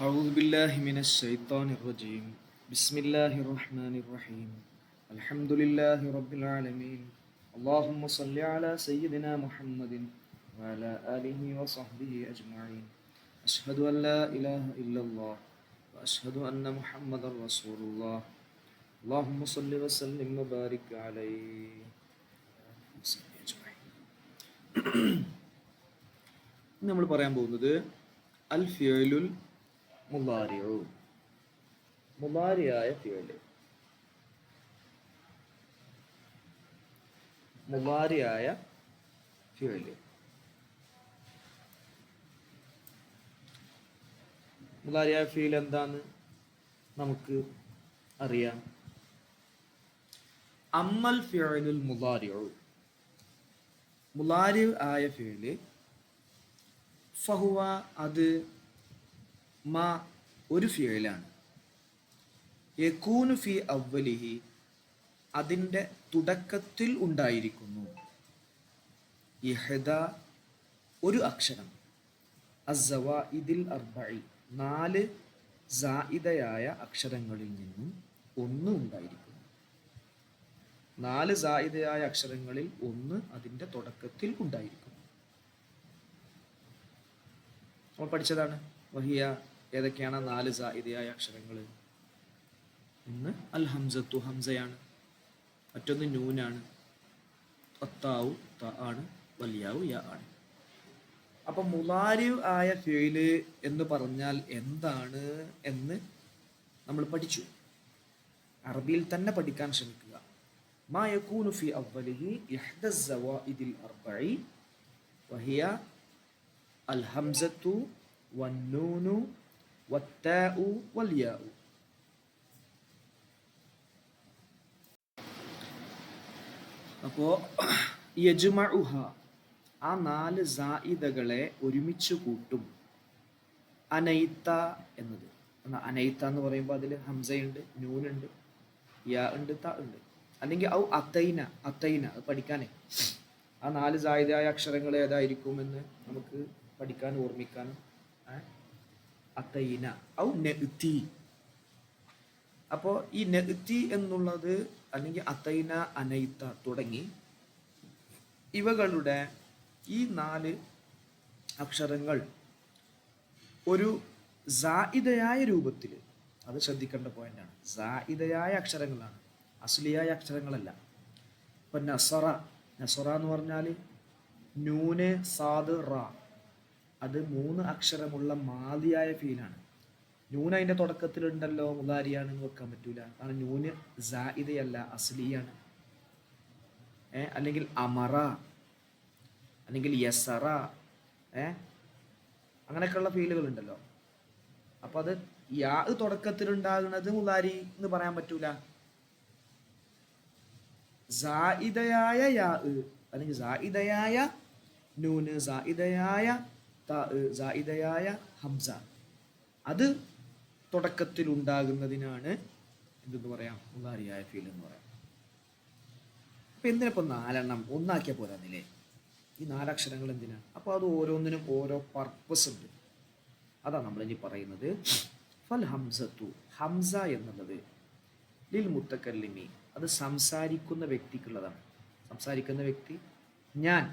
أعوذ بالله من الشيطان الرجيم بسم الله الرحمن الرحيم الحمد لله رب العالمين اللهم صل على سيدنا محمد وعلى آله وصحبه أجمعين أشهد أن لا إله إلا الله وأشهد أن محمد رسول الله اللهم صل وسلم وبارك عليه وصحبه أجمعين. നമ്മൾ പറയാൻ പോകുന്നത് അൽ ഫിയലുൽ മുളാരിഉ, മുളാരിയായ ഫിയല്. മുളാരിയായ ഫിയല് മുളാരിയായ ഫിയൽ എന്താന്ന് നമുക്ക് അറിയാം. അമ്മൽ ഫിയലുൽ മുളാരിഉ, മുളാരി ആയ ഫിയല് ഫഹുവ, അത് മാ ഒരു ഫിയലാണ്, യകൂനു ഫി അവ്വലിഹി അതിൻ്റെ തുടക്കത്തിൽ ഉണ്ടായിരിക്കുന്നു, ഇഹ്ദ ഒരു അക്ഷരം, അസ്സവാഇദിൽ അർബഇ നാല് സായിദയായ അക്ഷരങ്ങളിൽ നിന്നും ഒന്ന് ഉണ്ടായിരിക്കുന്നു. നാല് സായിദയായ അക്ഷരങ്ങളിൽ ഒന്ന് അതിൻ്റെ തുടക്കത്തിൽ ഉണ്ടായിരിക്കുന്നു. നമ്മൾ പഠിച്ചതാണ്. വഹിയ ഏതൊക്കെയാണ് നാല് സായിദയായ അക്ഷരങ്ങൾ? ഒന്ന് അൽ ഹംസത്തു, ഹംസയാണ്. മറ്റൊന്ന് നൂനാണ്. അത്താവു ത ആണ്. വലിയാവു യ ആണ്. അപ്പം മുളാരി ആയ ഫിയല് എന്ന് പറഞ്ഞാൽ എന്താണ് എന്ന് നമ്മൾ പഠിച്ചു. അറബിയിൽ തന്നെ പഠിക്കാൻ ശ്രമിക്കുക. മാ യകൂനു ഫി അവ്വലിഹി ഇഹ്ദ സവാഇദിൽ അർബഇ വഹിയ അൽ ഹംസത്തു വന്നൂനു വത്താഉ വൽയാഉ. അപ്പോ യജ്മഉഹ ആ നാല് സായിദകളെ ഒരുമിച്ച് കൂട്ടും. അനൈത്ത എന്നത്, അനൈത്ത എന്ന് പറയുമ്പോൾ അതിൽ ഹംസയുണ്ട്, നൂനുണ്ട്, യാ ഉണ്ട്, ത ഉണ്ട്. അല്ലെങ്കിൽ ഔ അത്തൈന, അത്തൈന അത് പഠിക്കാനേ. ആ നാല് സായിദയായ അക്ഷരങ്ങൾ ഏതായിരിക്കും എന്ന് നമുക്ക് പഠിക്കാനും ഓർമ്മിക്കാനും. അത്തൈന ഔ നെഅ്തി. അപ്പോൾ ഈ നെഅ്തി എന്നുള്ളത്, അല്ലെങ്കിൽ അത്തൈന, അനൈത്ത തുടങ്ങി ഇവകളുടെ ഈ നാല് അക്ഷരങ്ങൾ ഒരു സായിദയായ രൂപത്തിൽ, അത് ശ്രദ്ധിക്കേണ്ട പോയിന്റാണ്. സായിദയായ അക്ഷരങ്ങളാണ്, അസ്ലിയായ അക്ഷരങ്ങളല്ല. ഇപ്പം നസറ, നസറ എന്ന് പറഞ്ഞാൽ നൂന് സാദ് റ, അത് മൂന്ന് അക്ഷരമുള്ള മാദിയായ ഫീലാണ്. നൂന് അതിൻ്റെ തുടക്കത്തിലുണ്ടല്ലോ, മുളാരിയാണെന്ന് വെക്കാൻ പറ്റൂല. കാരണം നൂന് സായിദയല്ല, അസ്ലിയാണ്. അല്ലെങ്കിൽ അമറ, അല്ലെങ്കിൽ യസറ, അങ്ങനെയൊക്കെയുള്ള ഫീലുകളുണ്ടല്ലോ. അപ്പം അത് യാ തുടക്കത്തിലുണ്ടാകുന്നത് മുളാരി എന്ന് പറയാൻ പറ്റൂല. സായിദയായ യാ, അല്ലെങ്കിൽ സായിദയായ നൂന്, സായിദയായ ത, സായിദയായ ഹംസ, അത് തുടക്കത്തിൽ ഉണ്ടാകുന്നതിനാണ് എന്തെന്ന് പറയാം, മുളാരിയായ ഫീൽ എന്ന് പറയാം. അപ്പം എന്തിനപ്പോൾ നാലെണ്ണം ഒന്നാക്കിയാൽ പോരാന്നില്ലേ? ഈ നാലക്ഷരങ്ങൾ എന്തിനാണ്? അപ്പോൾ അത് ഓരോന്നിനും ഓരോ പർപ്പസ് ഉണ്ട്. അതാണ് നമ്മളിനി പറയുന്നത്. ഫൽ ഹംസത്തു, ഹംസ എന്നുള്ളത് ലിൽ മുത്തക്കല്ലിമി, അത് സംസാരിക്കുന്ന വ്യക്തിക്കുള്ളതാണ്. സംസാരിക്കുന്ന വ്യക്തി ഞാൻ,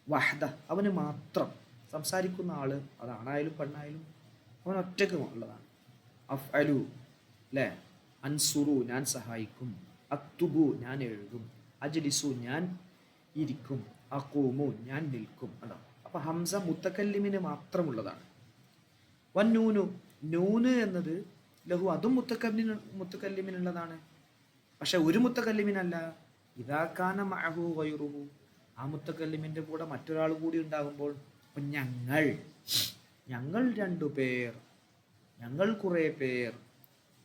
വഹദ അവന് മാത്രം. സംസാരിക്കുന്ന ആള് അതാണായാലും പെണ്ണായാലും അവൻ ഒറ്റക്ക് ഉള്ളതാണ്. അഫ്അലു അല്ലേ, അൻസുറു ഞാൻ സഹായിക്കും, അക്തുബു ഞാൻ എഴുതും, അജ്ലിസു ഞാൻ ഇരിക്കും, അഖൂമു ഞാൻ നിൽക്കും. അതാ. അപ്പൊ ഹംസ മുത്തക്കല്ലിമിന് മാത്രമുള്ളതാണ്. വന്നൂനു, നൂന് എന്നത് ലഹു, അതും മുത്തക്കല്ലിമിനുള്ളതാണ്. പക്ഷെ ഒരു മുത്തക്കല്ലിമിനല്ല. ഇദാകാന മഅഹു ഗൈറുഹു, ആ മുത്തക്കല്ലിമിന്റെ കൂടെ മറ്റൊരാൾ കൂടി ഉണ്ടാകുമ്പോൾ, ഞങ്ങൾ രണ്ടു പേർ, ഞങ്ങൾ കുറേ പേർ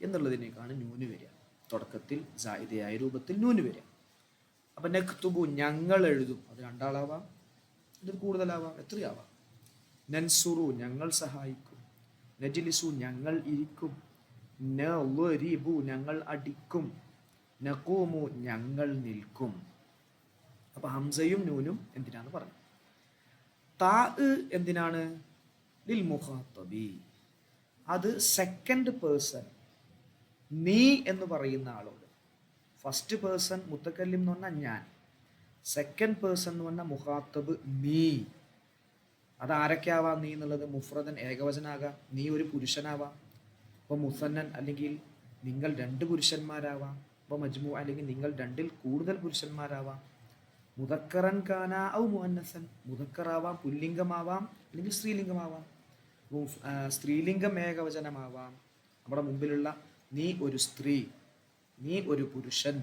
എന്നുള്ളതിനേക്കാണ് നൂന് വരിക. തുടക്കത്തിൽ സായിദയായ രൂപത്തിൽ നൂന് വരിക. അപ്പൊ നക്തുബു ഞങ്ങൾ എഴുതും, അത് രണ്ടാളാവാം, ഇതിൽ കൂടുതലാവാം, എത്രയാവാം. നൻസുറു ഞങ്ങൾ സഹായിക്കും, നജ്ലിസു ഞങ്ങൾ ഇരിക്കും, നളരിബു ഞങ്ങൾ അടിക്കും, നഖൂമു ഞങ്ങൾ നിൽക്കും. അപ്പൊ ഹംസയും നൂനും എന്തിനാന്ന് പറഞ്ഞു. താ എന്തിനാണ്? ലിൽ മുഖാത്തബി, അത് സെക്കൻഡ് പേഴ്സൺ നീ എന്ന് പറയുന്ന ആളോട്. ഫസ്റ്റ് പേഴ്സൺ മുത്തക്കല്ലിം എന്ന് പറഞ്ഞാൽ ഞാൻ, സെക്കൻഡ് പേഴ്സൺ എന്ന് പറഞ്ഞാൽ മുഖാത്തബ് നീ. അത് ആരൊക്കെ ആവാം നീ എന്നുള്ളത്? മുഫ്രദൻ ഏകവചനാകാം, നീ ഒരു പുരുഷനാവാം, അപ്പോൾ മുസന്നൻ അല്ലെങ്കിൽ നിങ്ങൾ രണ്ട് പുരുഷന്മാരാവാം, അപ്പോൾ മജ്മു അല്ലെങ്കിൽ നിങ്ങൾ രണ്ടിൽ കൂടുതൽ പുരുഷന്മാരാവാം, മുദക്കറൻ കാന ഔ മുഅന്നസൻ മുദക്കറാവാം, പുല്ലിംഗമാവാം അല്ലെങ്കിൽ സ്ത്രീലിംഗമാവാം, സ്ത്രീലിംഗം ഏകവചനമാവാം. നമ്മുടെ മുമ്പിലുള്ള നീ ഒരു സ്ത്രീ, നീ ഒരു പുരുഷൻ,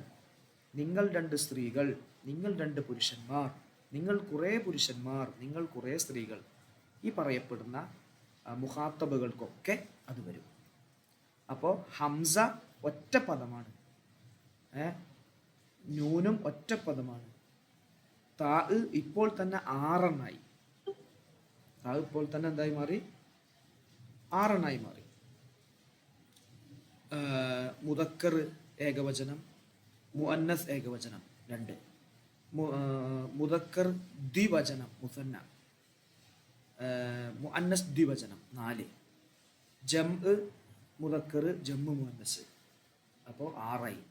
നിങ്ങൾ രണ്ട് സ്ത്രീകൾ, നിങ്ങൾ രണ്ട് പുരുഷന്മാർ, നിങ്ങൾ കുറേ പുരുഷന്മാർ, നിങ്ങൾ കുറേ സ്ത്രീകൾ, ഈ പറയപ്പെടുന്ന മുഖാത്തബുകൾക്കൊക്കെ അത് വരും. അപ്പോൾ ഹംസ ഒറ്റ പദമാണ്, നൂനും ഒറ്റ പദമാണ്. താ ഇപ്പോൾ തന്നെ 6 എണ്ണായി. താ ഇപ്പോൾ തന്നെ എന്തായി മാറി? 6 എണ്ണായി മാറി. മുദക്കർ ഏകവചനം, മുഅന്നസ് ഏകവചനം 2, മുദക്കർ ദ്വിവചനം മുസന്ന, മുഅന്നസ് ദ്വിവചനം 4, ജംഅ് മുദക്കർ ജംഉ മുഅന്നസ്, അപ്പോൾ 6ആയി.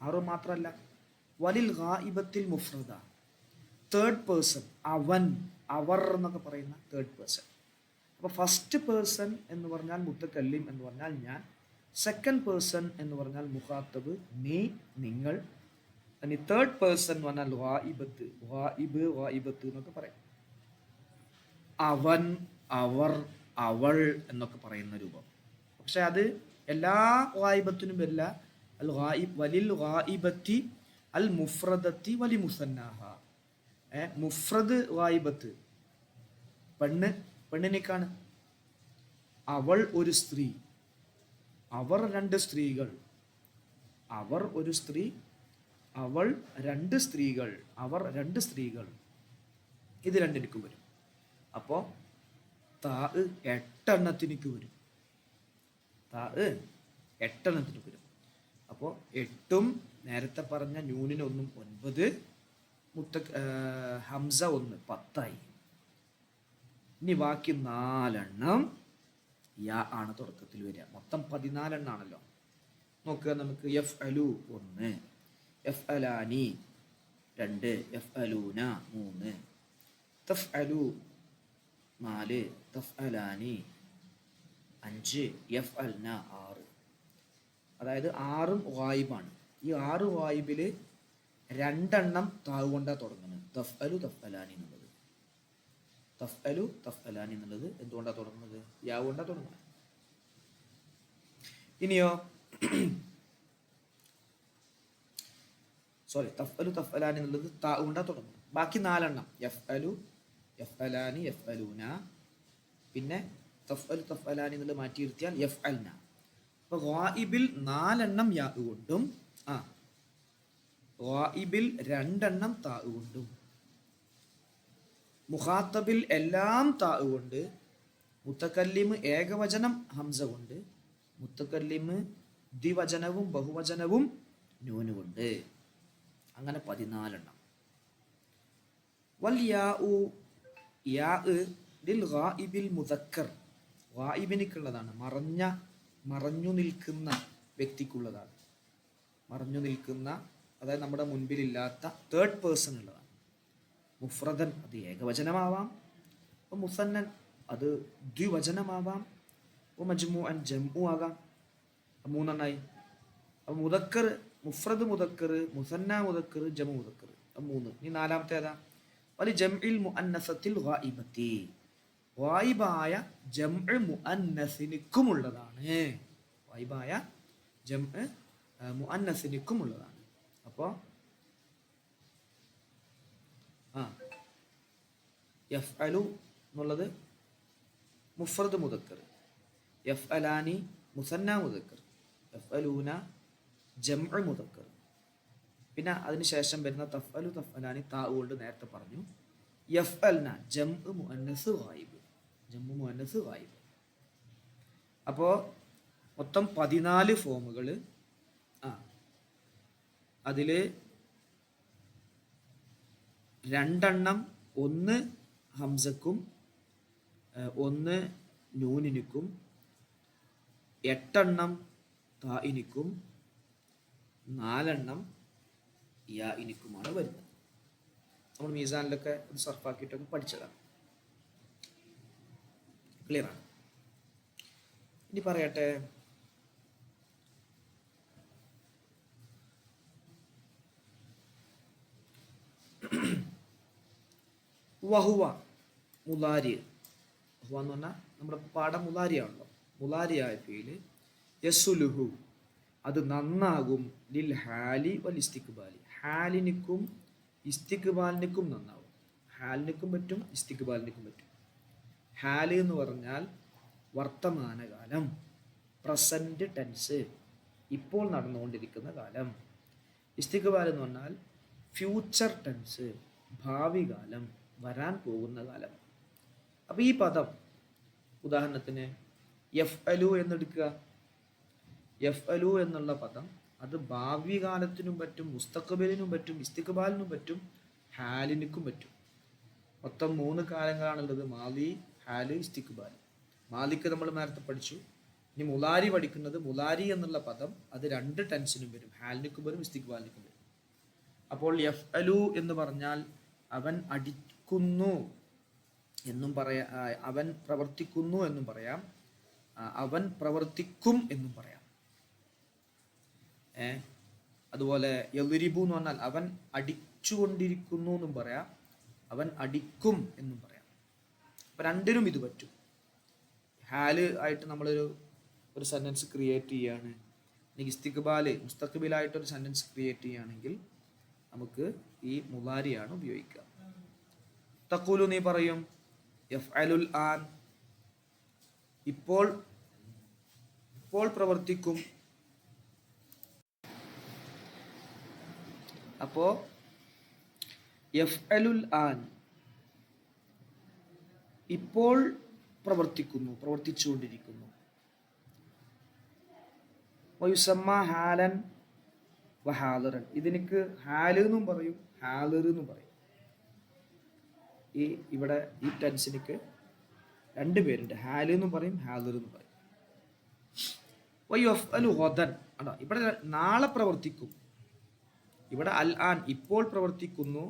6 മാത്രമല്ല, വലിൽ ഗായിബത്തിൽ മുഫ്രദ തേർഡ് പേഴ്സൺ, അവൻ അവർ എന്നൊക്കെ പറയുന്ന തേർഡ് പേഴ്സൺ. അപ്പോൾ ഫസ്റ്റ് പേഴ്സൺ എന്ന് പറഞ്ഞാൽ മുത്തക്കല്ലിം എന്ന് പറഞ്ഞാൽ ഞാൻ, സെക്കൻഡ് പേഴ്സൺ എന്ന് പറഞ്ഞാൽ മുഖാത്തബ് നീ നിങ്ങൾ, ഇനി തേർഡ് പേഴ്സൺ എന്ന് പറഞ്ഞാൽ ഗായിബത്ത്, ഗായിബ് ഗായിബത്ത് എന്നൊക്കെ പറയും. അവൻ അവർ അവൾ എന്നൊക്കെ പറയുന്ന രൂപം. പക്ഷെ അത് എല്ലാ ഗായിബത്തിനും വരില്ല. അൽ ഗായിബ് വലിൽ ഗായിബത്തി അൽ മുഫ്രദത്തി വലി മുസന്നാഹ. മുഫ്രദ് ഗായിബത്ത് പെണ്ണിനേക്കാണ്, അവൾ ഒരു സ്ത്രീ, അവർ രണ്ട് സ്ത്രീകൾ, അവർ ഒരു സ്ത്രീ, അവൾ രണ്ട് സ്ത്രീകൾ, അവർ രണ്ട് സ്ത്രീകൾ, ഇത് രണ്ടിനിക്ക് വരും. അപ്പോൾ താ 8 എണ്ണത്തിനിക്ക് വരും. താ 8 എണ്ണത്തിന് വരും. അപ്പോൾ 8ഉം നേരത്തെ പറഞ്ഞ നൂനിന് 1 9, ഹംസ 1 10ആയി. ഇനി ബാക്കി 4 എണ്ണം യാ ആണ് തുടക്കത്തിൽ വരിക. മൊത്തം 14 എണ്ണാണല്ലോ. നോക്കുക നമുക്ക്. യഫ് അലു 1, യഫ് അലാനി 2, യഫ് അലൂന 3, തഫ് അലു 4, തഫ് അലാനി 5, യഫ് അൽന 6. അതായത് 6ഉം ഗായിബാണ്. ഈ 6 ഗായിബിൽ 2 എണ്ണം താവ് കൊണ്ടാണ് തുടങ്ങുന്നത്. തഫ് അലു തഫ് അലാനി എന്നുള്ളത്, തഫ് അലു തഫ് അലാനി എന്നുള്ളത് എന്തുകൊണ്ടാണ് തുടങ്ങുന്നത്? യാ കൊണ്ടാണ് തുടങ്ങുന്നത്. ഇനിയോ തഫ് അലു തഫ് അലാനി എന്നുള്ളത് താ കൊണ്ടാണ് തുടങ്ങുന്നത്. ബാക്കി 4 എണ്ണം യഫ് അലു, യഫ് അലാനി, യഫ് അലൂന, പിന്നെ തഫ് അലു തഫ് അലാനി എന്നുള്ളത് മാറ്റി ഇരുത്തിയാൽ യഫ് അൽന. അപ്പൊ ഗായിബിൽ 4 എണ്ണം യാ കൊണ്ടും ഗായിബിൽ 2 എണ്ണം താ കൊണ്ടും, മുഖാത്തബിൽ എല്ലാം താ കൊണ്ട്, മുത്തക്കല്ലിമ് ഏകവചനം ഹംസ കൊണ്ട്, മുത്തക്കല്ലിമ് ദ്വിവചനവും ബഹുവചനവും നൂന് കൊണ്ട്. അങ്ങനെ 14 എണ്ണം. വൽ യാ ലിൽ ഗായിബിൽ മുദക്കർ, ഗായിബിനിക്കുള്ളതാണ്, മറഞ്ഞു നിൽക്കുന്ന വ്യക്തിക്കുള്ളതാണ്. മറഞ്ഞു നിൽക്കുന്ന, അതായത് നമ്മുടെ മുൻപിലില്ലാത്ത തേർഡ് പേഴ്സൺ ഉള്ളതാണ്. മുഫ്രദൻ അത് ഏകവചനമാവാം, അപ്പോൾ മുസന്നൻ അത് ദ്വിവചനമാവാം, അപ്പോൾ മജ്മുഅൻ ജംഉ ആകാം. 3 എണ്ണായി. അപ്പോൾ മുദക്കർ, മുഫ്രദ് മുദക്കർ, മുസന്ന മുദക്കർ, ജംഉ മുദക്കർ, 3. ഇനി 4മത്തെ ഏതാ? വലി ജംഇൽ മുഅന്നസത്തിൽ ഗായിബത്തി, ഗായിബായ ജംഉ മുഅന്നസിനിക്കുമുള്ളതാണ്. ഗായിബായ ജംഉ മുഅന്നസിനിക്കുമുള്ളതാണ്. അപ്പോൾ യഫ് അലു എന്നുള്ളത് മുഫ്രദ് മുദക്കർ, യഫ് അലാനി മുസന്ന മുദക്കർ, യഫ് അലൂന ജംഉ മുദക്കർ. പിന്നെ അതിനുശേഷം വരുന്ന തഫ് അലു തഫ് അലാനി താ കൊണ്ട് നേരത്തെ പറഞ്ഞു. യഫ് അൽന ജംഉ മുഅന്നസ് ഗായിബ്, ജംഉ മുഅന്നസ് ഗായിബ്. അപ്പോൾ മൊത്തം 14 ഫോമുകൾ. അതിൽ 2 എണ്ണം 1 ഹംസക്കും 1 നൂനിനും 8 താഇനിക്കും 4 യാഇനിക്കുമാണ് വരുന്നത്. നമ്മൾ മീസാനിലൊക്കെ ഇത് സർഫാക്കിയിട്ടൊക്കെ പഠിച്ചതാണ്. ക്ലിയറാണ്. ഇനി പറയട്ടെ, വഹുവ മുലാരി. വഹുവ എന്ന് പറഞ്ഞാൽ നമ്മുടെ പാഠം മുലാരിയാണല്ലോ. മുലാരിയായ ഫീല് യസുലുഹു അത് നന്നാകും ലിൽ ഹാലി വൽ ഇസ്തിഖ്ബാലി. ഹാലിനിക്കും ഇസ്തിഖ്ബാലിനിക്കും നന്നാവും. ഹാലിനിക്കും പറ്റും, ഇസ്തിഖ്ബാലിനിക്കും പറ്റും. ഹാല് എന്ന് പറഞ്ഞാൽ വർത്തമാനകാലം, പ്രസന്റ് ടെൻസ്, ഇപ്പോൾ നടന്നുകൊണ്ടിരിക്കുന്ന കാലം. ഇസ്തിഖ്ബാൽ എന്ന് പറഞ്ഞാൽ ഫ്യൂച്ചർ ടെൻസ്, ഭാവി കാലം, വരാൻ പോകുന്ന കാലം. അപ്പോൾ ഈ പദം ഉദാഹരണത്തിന് യഫ് അലു എന്നെടുക്കുക. യഫ് അലു എന്നുള്ള പദം അത് ഭാവി കാലത്തിനും പറ്റും, മുസ്തഖബലിനും പറ്റും, ഇസ്തിഖ്ബാലിനും പറ്റും, ഹാലിനിക്കും പറ്റും. മൊത്തം 3 കാലങ്ങളാണുള്ളത്: മാലി, ഹാല്, ഇസ്തിഖ്ബാൽ. മാലിക്ക് നമ്മൾ നേരത്തെ പഠിച്ചു. ഇനി മുലാരി പഠിക്കുന്നത്. മുലാരി എന്നുള്ള പദം അത് 2 ടെൻസിനും വരും, ഹാലിനിക്കും വരും, ഇസ്തിഖ്ബാലിനിക്കും വരും. അപ്പോൾ യഫ് അലു എന്ന് പറഞ്ഞാൽ അവൻ അടിക്കുന്നു എന്നും പറയാം, അവൻ പ്രവർത്തിക്കുന്നു എന്നും പറയാം, അവൻ പ്രവർത്തിക്കും എന്നും പറയാം. അതുപോലെ യദ്രിബു എന്ന് പറഞ്ഞാൽ അവൻ അടിച്ചുകൊണ്ടിരിക്കുന്നു എന്നും പറയാം, അവൻ അടിക്കും എന്നും പറയാം. അപ്പം 2നും ഇത് പറ്റും. ഹാല് ആയിട്ട് നമ്മളൊരു സെന്റൻസ് ക്രിയേറ്റ് ചെയ്യുകയാണ്, അല്ലെങ്കിൽ ഇസ്തിഖ്ബാല് മുസ്തഖ്ബിലായിട്ടൊരു സെന്റൻസ് ക്രിയേറ്റ് ചെയ്യുകയാണെങ്കിൽ നമുക്ക് ഈ മുലാരിയാണ് ഉപയോഗിക്കുക. തഖൂലു നീ പറയും യഫ്അലുൽ ആൻ ഇപ്പോൾ പ്രവർത്തിക്കും. അപ്പോ യഫ്അലുൽ ആൻ ഇപ്പോൾ പ്രവർത്തിക്കുന്നു, പ്രവർത്തിച്ചുകൊണ്ടിരിക്കുന്നു. വയുസമ്മ ഹാലൻ വഹാദിറൻ. ഇതിനക്ക് ഹാല് എന്നും പറയും, ഹാദിർ എന്നും പറയും. ഇവിടെ ഈ ടെൻസിനക്ക് 2 പേരുണ്ട്, ഹാല് എന്നും പറയും, ഹാദിർ എന്നും പറയും. വയുഫ്അലു ഗദൻ. ഇവിടെ നാളെ പ്രവർത്തിക്കും. ഇവിടെ അൽ ആൻ ഇപ്പോൾ പ്രവർത്തിക്കുന്നു,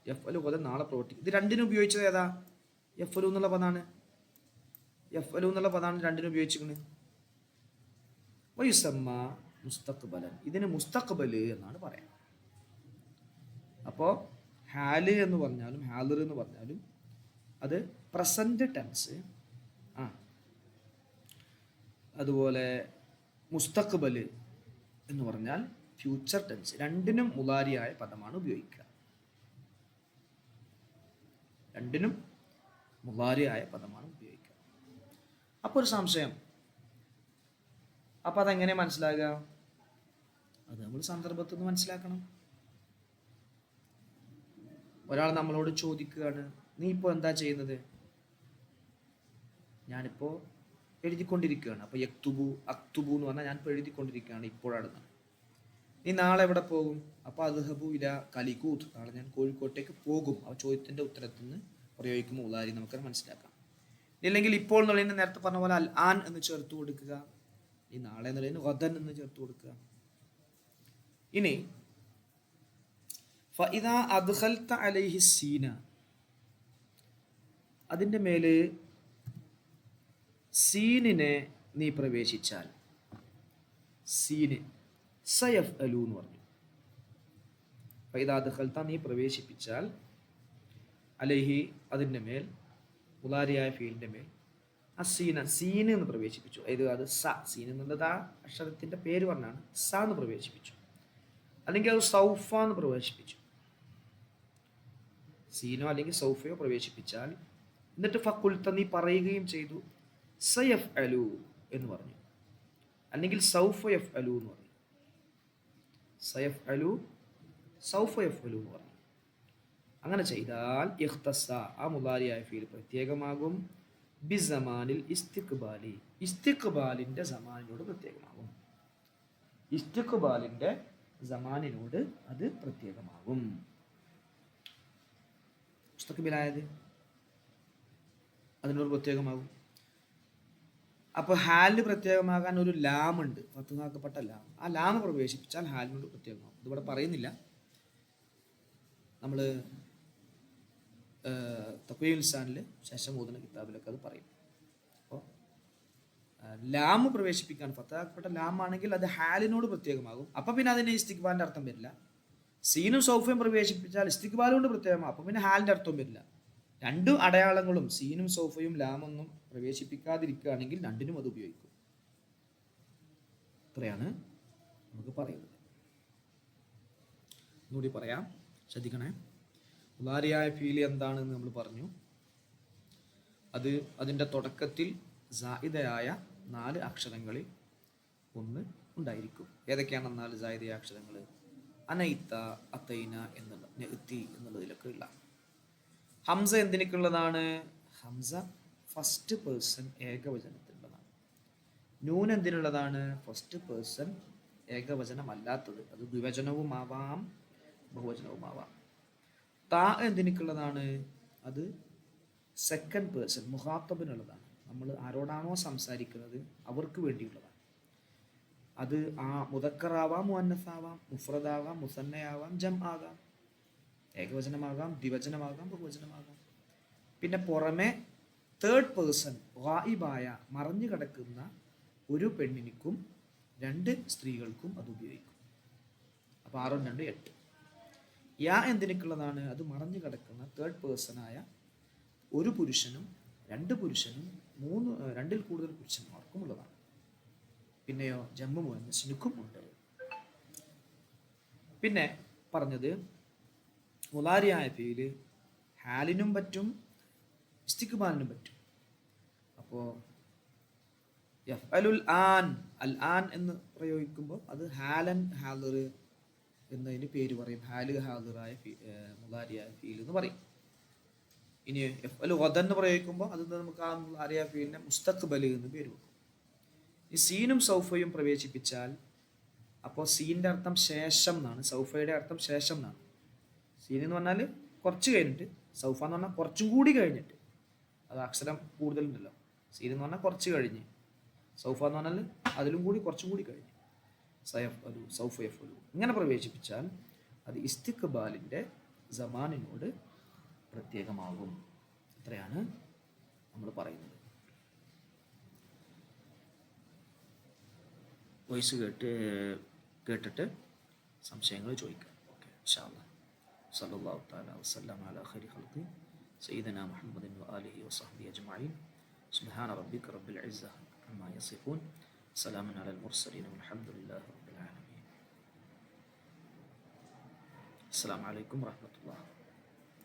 യഫ്അലു ഗദൻ നാളെ പ്രവർത്തിക്കും. ഇത് 2നും ഉപയോഗിച്ചത് ഏതാ? യഫ്അലു എന്നുള്ള പദമാണ്. യഫ്അലു എന്നുള്ള പദമാണ് 2നും ഉപയോഗിച്ചിരിക്കുന്നത്. വയുസമ്മ മുസ്തഖ്ബലൻ. ഇതിന് മുസ്തഖ്ബല് എന്നാണ് പറയാം. അപ്പോൾ ഹാല് എന്ന് പറഞ്ഞാലും ഹാദിർ എന്ന് പറഞ്ഞാലും അത് പ്രസന്റ് ടെൻസ്, അതുപോലെ മുസ്തഖ്ബല് എന്ന് പറഞ്ഞാൽ ഫ്യൂച്ചർ ടെൻസ്. 2നും മുലാരിയായ പദമാണ് ഉപയോഗിക്കുക. 2നും മുലാരിയായ പദമാണ് ഉപയോഗിക്കുക. അപ്പോൾ ഒരു സംശയം, അപ്പം അതെങ്ങനെ മനസ്സിലാകുക? അത് നമ്മൾ സന്ദർഭത്തിൽ നിന്ന് മനസ്സിലാക്കണം. ഒരാൾ നമ്മളോട് ചോദിക്കുകയാണ്, നീ ഇപ്പോൾ എന്താ ചെയ്യുന്നത്? ഞാനിപ്പോൾ എഴുതിക്കൊണ്ടിരിക്കുകയാണ്. അപ്പോൾ യക്തുബു അക്തുബു എന്ന് പറഞ്ഞാൽ ഞാനിപ്പോൾ എഴുതിക്കൊണ്ടിരിക്കുകയാണ്, ഇപ്പോഴാണ്. നീ നാളെ എവിടെ പോകും? അപ്പോൾ അദ്ഹബു ഇല കലികൂത്ത്. നാളെ ഞാൻ കോഴിക്കോട്ടേക്ക് പോകും. ആ ചോദ്യത്തിൻ്റെ ഉത്തരത്തിൽ നിന്ന് പ്രയോഗിക്കുമ്പോൾ ഉദാരി നമുക്ക് മനസ്സിലാക്കാം. ഇല്ലെങ്കിൽ ഇപ്പോൾ എന്നുള്ളതിന് നേരത്തെ പറഞ്ഞ പോലെ അൽ ആൻ എന്ന് ചേർത്ത് കൊടുക്കുക, ഈ നാളെ എന്നുള്ളതിന് ഗദൻ എന്ന് ചേർത്ത് കൊടുക്കുക. ഇനി ഫഇദാ അദ്ഖൽത അലൈഹി സീന, അതിൻ്റെ മേല് സീനിനെ നീ പ്രവേശിച്ചാൽ, സീന് സയഫ്അലു എന്ന് പറഞ്ഞു. ഫഇദാ അദ്ഖൽത നീ പ്രവേശിപ്പിച്ചാൽ, അലൈഹി അതിൻ്റെ മേൽ, മുലാരിയായ ഫീലിൻ്റെ മേൽ, അസീന സീന് എന്ന് പ്രവേശിപ്പിച്ചു. അത് സ, സീൻ എന്നുള്ളത് ആ അക്ഷരത്തിൻ്റെ പേര് പറഞ്ഞാണ്, സ എന്ന് പ്രവേശിപ്പിച്ചു. അല്ലെങ്കിൽ അത് സൗഫ എന്ന് പ്രവേശിപ്പിച്ചു. സീനോ അല്ലെങ്കിൽ സൗഫയോ പ്രവേശിപ്പിച്ചാൽ, എന്നിട്ട് ഫഖുൽത നീ പറയുകയും ചെയ്തു, സയഫ്അലു എന്ന് പറഞ്ഞു, അല്ലെങ്കിൽ സൗഫ യഫ്അലു എന്ന് പറഞ്ഞു. സയഫ്അലു സൗഫ യഫ്അലു എന്ന് പറഞ്ഞു. അങ്ങനെ ചെയ്താൽ ഇഖ്തസ ആ മുലാരിയായ ഫീൽ പ്രത്യേകമാകും, ബിസമാനിൽ ഇസ്തിഖ്ബാലി ഇസ്തിഖ്ബാലിൻ്റെ സമാനിനോട് പ്രത്യേകമാകും. ഇസ്തിഖ്ബാലിൻ്റെ സമാനിനോട് അത് പ്രത്യേകമാകും. മുസ്തഖ്ബിലായത് അതിനോട് പ്രത്യേകമാകും. അപ്പോൾ ഹാലിന് പ്രത്യേകമാകാൻ ഒരു ലാമുണ്ട്, ഫത്തുഹാക്കപ്പെട്ട ലാം. ആ ലാം പ്രവേശിപ്പിച്ചാൽ ഹാലിനോട് പ്രത്യേകമാകും. ഇതിവിടെ പറയുന്നില്ല, നമ്മൾ തഖ്വീഉൽ ലിസാനിൽ ശേഷം ഓതുന്ന കിതാബിലൊക്കെ അത് പറയും. അപ്പോൾ ലാം പ്രവേശിപ്പിക്കാൻ ഫത്തുഹാക്കപ്പെട്ട ലാം ആണെങ്കിൽ അത് ഹാലിനോട് പ്രത്യേകമാകും. അപ്പം പിന്നെ അതിന് ഇസ്തിഖ്ബാലിൻ്റെ അർത്ഥം വരില്ല. സീനും സൗഫയും പ്രവേശിപ്പിച്ചാൽ ഇസ്തിഖ്ബാൽ കൊണ്ട് പ്രത്യേകമാകും, അപ്പം പിന്നെ ഹാലിൻ്റെ അർത്ഥവും വരില്ല. രണ്ടു അടയാളങ്ങളും സീനും സൗഫയും ലാമൊന്നും പ്രവേശിപ്പിക്കാതിരിക്കുകയാണെങ്കിൽ രണ്ടിനും അത് ഉപയോഗിക്കും. ഇത്രയാണ് നമുക്ക് പറയുന്നത്. ഒന്നുകൂടി പറയാം, ശ്രദ്ധിക്കണേ. മുലാരിയായ ഫീൽ എന്താണെന്ന് നമ്മൾ പറഞ്ഞു. അത് അതിൻ്റെ തുടക്കത്തിൽ സായിദയായ 4 അക്ഷരങ്ങളിൽ ഒന്ന് ഉണ്ടായിരിക്കും. ഏതൊക്കെയാണ് 4 സായിദയായ അക്ഷരങ്ങൾ? അനൈത്ത, അത്തൈന എന്നുള്ള, നെത്തി എന്നുള്ളതിലൊക്കെ ഉള്ള. ഹംസ എന്തിനൊക്കെയുള്ളതാണ്? ഹംസ ഫസ്റ്റ് പേഴ്സൺ ഏകവചനത്തിലുള്ളതാണ്. നൂൻ എന്തിനുള്ളതാണ്? ഫസ്റ്റ് പേഴ്സൺ ഏകവചനമല്ലാത്തത്, അത് ദ്വിവചനവുമാവാം ബഹുവചനവുമാവാം. താ എന്തിനൊക്കെയുള്ളതാണ്? അത് സെക്കൻഡ് പേഴ്സൺ മുഖാത്തബിനുള്ളതാണ്. നമ്മൾ ആരോടാണോ സംസാരിക്കുന്നത് അവർക്ക് വേണ്ടിയുള്ളതാണ്. അത് മുദക്കറാവാം, മുഅന്നസാവാം, മുഫ്രദാവാം, മുസന്നയാവാം, ജം ആകാം, ഏകവചനമാകാം, ദ്വിവചനമാകാം, ബഹുവചനമാകാം. പിന്നെ പുറമെ തേർഡ് പേഴ്സൺ ഗായിബായ മറഞ്ഞു കിടക്കുന്ന ഒരു പെണ്ണിനിക്കും 2 സ്ത്രീകൾക്കും അത് ഉപയോഗിക്കും. അപ്പോൾ 6 2 8. യാ എന്തിനൊക്കെയുള്ളതാണ്? അത് മറഞ്ഞു കിടക്കുന്ന തേർഡ് പേഴ്സണായ ഒരു പുരുഷനും 2 പുരുഷനും 2-ൽ കൂടുതൽ പുരുഷന്മാർക്കും ഉള്ളതാണ്. പിന്നെയോ ജമ്മു മുഅന്നസിനും ഉണ്ട്. പിന്നെ പറഞ്ഞത് മുലാരിയായ ഫീല് ഹാലിനും പറ്റും ഇസ്തിഖ്ബാലിനും പറ്റും. അപ്പോൾ യഫ്അലുൽ ആൻ, അൽ ആൻ എന്ന് പ്രയോഗിക്കുമ്പോൾ അത് ഹാലൻ ഹാദിർ എന്നതിന് പേര് പറയും. ഹാല് ഹാദിറായ മുലാരിയായ ഫീൽ എന്ന് പറയും. ഇനി യഫ്അലു ഗദൻ എന്ന് പ്രയോഗിക്കുമ്പോൾ അത് നമുക്ക് ആ മുലാരിയായ ഫീലിനെ മുസ്തഖ്ബൽ എന്ന് പേര് വെക്കും. ഈ സീനും സൗഫയും പ്രവേശിപ്പിച്ചാൽ അപ്പോൾ സീൻ്റെ അർത്ഥം ശേഷം എന്നാണ്, സൗഫയുടെ അർത്ഥം ശേഷം എന്നാണ്. സീൻ എന്ന് പറഞ്ഞാൽ കുറച്ച് കഴിഞ്ഞിട്ട്, സൗഫ എന്ന് പറഞ്ഞാൽ കുറച്ചും കൂടി കഴിഞ്ഞിട്ട്. അത് അക്ഷരം കൂടുതലുണ്ടല്ലോ. സീൻ എന്ന് പറഞ്ഞാൽ കുറച്ച് കഴിഞ്ഞ്, സൗഫ എന്ന് പറഞ്ഞാൽ അതിലും കൂടി കുറച്ചും കൂടി കഴിഞ്ഞ്. സയഫ്അലു, സൗഫയഫ്അലു ഇങ്ങനെ പ്രവേശിപ്പിച്ചാൽ അത് ഇസ്തിഖ്ബാലിൻ്റെ സമാനിനോട് പ്രത്യേകമാകും. ഇത്രയാണ് നമ്മൾ പറയുന്നത്. വോയിസ് കേട്ടിട്ട് സംശയങ്ങൾ ചോദിക്കാം. ഓക്കെ, ഇൻഷാ അല്ലാഹ്. സല്ലല്ലാഹു തആല വസല്ലം അലാ ഖൈരി ഖൽഖി സയ്യിദനാ മുഹമ്മദിൻ വആലിഹി വസഹ്ബിഹി അജ്മഈൻ. സുബ്ഹാന റബ്ബിക റബ്ബിൽ ഇസ്സത്തി അമ്മാ യസിഫൂൻ. സലാമുൻ അലൽ മുർസലീൻ വൽഹംദുലില്ലാഹി റബ്ബിൽ ആലമീൻ. അസ്സലാമു അലൈക്കും വറഹ്മത്തുള്ളാഹി.